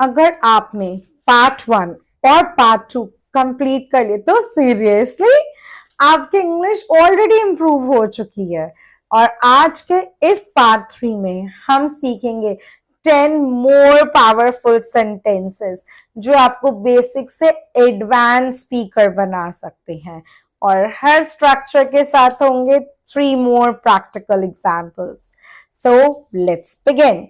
अगर आपने पार्ट 1 और पार्ट 2 कंप्लीट कर लिए तो सीरियसली आपकी इंग्लिश ऑलरेडी इंप्रूव हो चुकी है। और आज के इस पार्ट 3 में हम सीखेंगे 10 मोर पावरफुल सेंटेंसेस जो आपको बेसिक से एडवांस स्पीकर बना सकते हैं। और हर स्ट्रक्चर के साथ होंगे 3 more practical examples. So let's begin.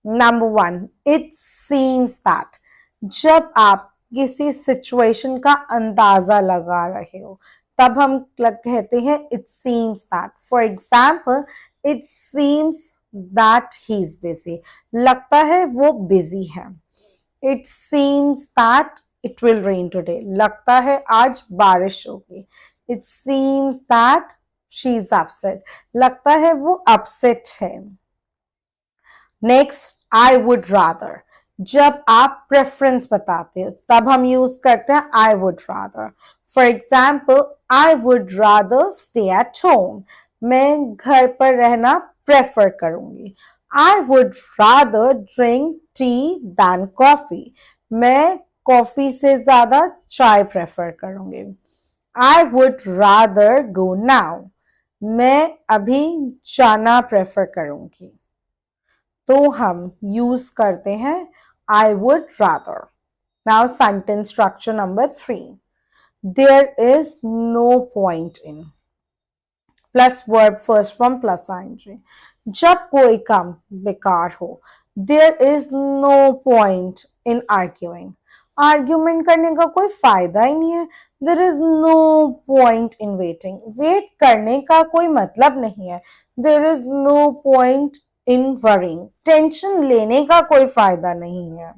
Number 1, it seems that. जब आप किसी सिचुएशन का अंदाजा लगा रहे हो तब हम कहते हैं it seems that. For example, it seems that he is busy. लगता है वो बिजी है। It seems that it will rain today. लगता है आज बारिश होगी। It seems that she is upset. लगता है वो अपसेट है। Next, I would rather. जब आप प्रेफरेंस बताते हो तब हम यूज करते हैं I would rather. For example, I would rather stay at home. मैं घर पर रहना प्रेफर करूंगी। I would rather drink tea than coffee. मैं कॉफी से ज्यादा चाय प्रेफर करूंगी। I would rather go now. मैं अभी जाना प्रेफर करूंगी। तो हम यूज करते हैं I would rather. Now sentence structure number 3, there is no point in plus verb first from plus ING. जब कोई काम बेकार हो, there is no point in arguing. Argument करने का कोई फायदा ही नहीं है। There is no point in waiting. Wait करने का कोई मतलब नहीं है। There is no point in worrying. Tension लेने का कोई फायदा नहीं है।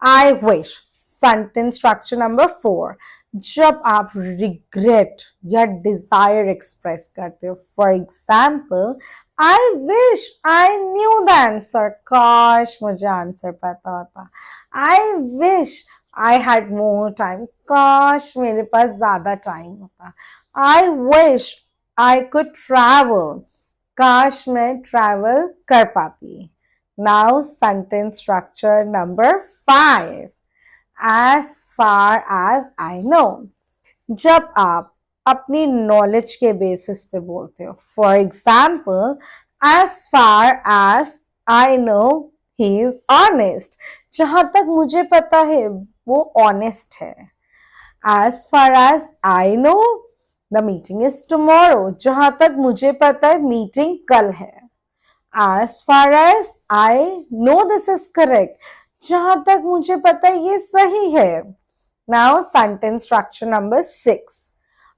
I wish, sentence structure number 4, जब आप रिग्रेट या डिजायर एक्सप्रेस करते हो। For example, I wish I knew the answer. काश मुझे आंसर पता होता। I wish I had more time. काश मेरे पास ज्यादा टाइम होता। I wish I could travel. काश मैं ट्रैवल कर पाती। Now sentence structure number 5, as far as I know। जब आप अपनी नॉलेज के बेसिस पे बोलते हो। For example, as far as I know he is honest। जहां तक मुझे पता है वो ऑनेस्ट है। as far as I know the meeting is tomorrow। जहां तक मुझे पता है मीटिंग कल है। as far as I know this is correct। जहां तक मुझे पता है ये सही है। Now sentence structure number 6,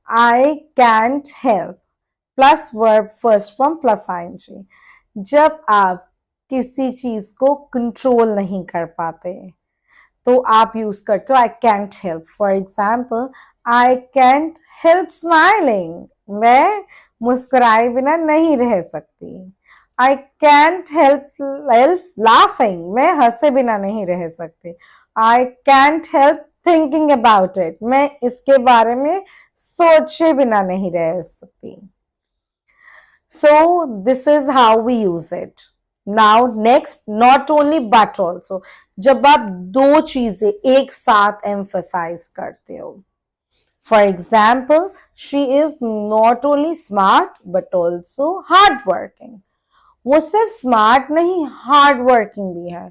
I can't help plus verb first from plus ING. जब आप किसी चीज को कंट्रोल नहीं कर पाते तो आप यूज करते हो I can't help. For example, I can't help smiling. मैं मुस्कुराए बिना नहीं रह सकती। I can't help laughing. मैं हंसे बिना नहीं रह सकती। I can't help thinking about it. मैं इसके बारे में सोचे बिना नहीं रह सकती। So this is how we use it. Now next, not only but also, जब आप दो चीजें एक साथ emphasize करते हो। For example, she is not only smart but also hardworking। वो सिर्फ स्मार्ट नहीं हार्ड वर्किंग भी है।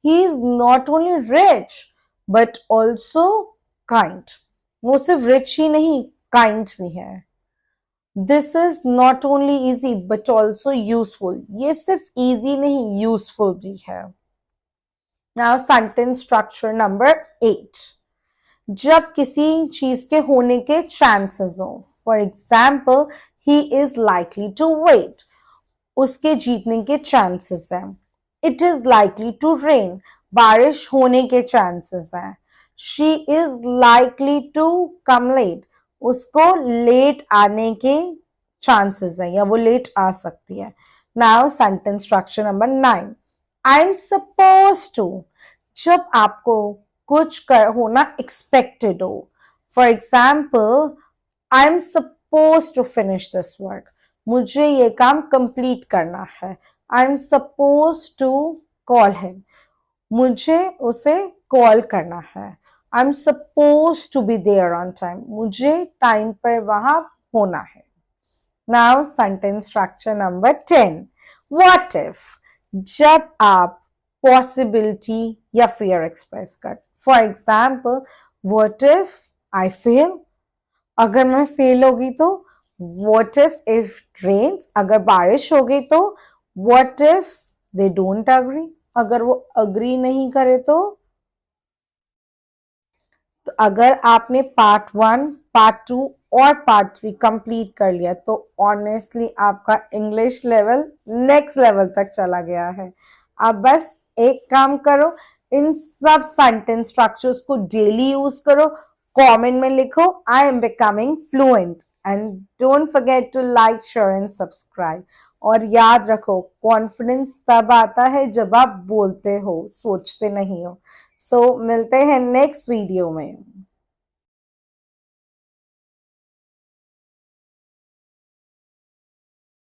He is not only rich but also kind. वो सिर्फ रिच ही नहीं काइंड भी है। This is not only easy but also useful. ये सिर्फ इजी नहीं यूजफुल भी है। नाउ सेंटेंस स्ट्रक्चर नंबर 8, जब किसी चीज के होने के चांसेस हो। For example, he is likely to wait. उसके जीतने के चांसेस हैं। It is likely to rain. बारिश होने के चांसेस हैं। She is likely to come late. उसको लेट आने के चांसेस हैं या वो लेट आ सकती है। Now sentence structure number 9, I am suppose to. जब आपको कुछ कर होना एक्सपेक्टेड हो। For example, I am suppose to finish this work. मुझे ये काम कंप्लीट करना है। I am suppose to call him. मुझे उसे कॉल करना है। I am suppose to be there on time, मुझे टाइम पर वहां होना है। Now sentence structure number 10, what if, जब आप पॉसिबिलिटी या फियर एक्सप्रेस कर, for example what if I fail, अगर मैं फेल होगी तो, व्हाट इफ रेन्स, अगर बारिश होगी तो, what if they don't agree, अगर वो अग्री नहीं करे तो अगर आपने पार्ट 1, पार्ट 2 और पार्ट 3 कंप्लीट कर लिया तो ऑनेस्टली आपका इंग्लिश लेवल नेक्स्ट लेवल तक चला गया है। अब बस एक काम करो, इन सब सेंटेंस स्ट्रक्चर्स को डेली यूज करो, कमेंट में लिखो I am becoming fluent, and don't forget to like, share and subscribe. और याद रखो, कॉन्फिडेंस तब आता है जब आप बोलते हो, सोचते नहीं हो। सो मिलते हैं नेक्स्ट वीडियो में।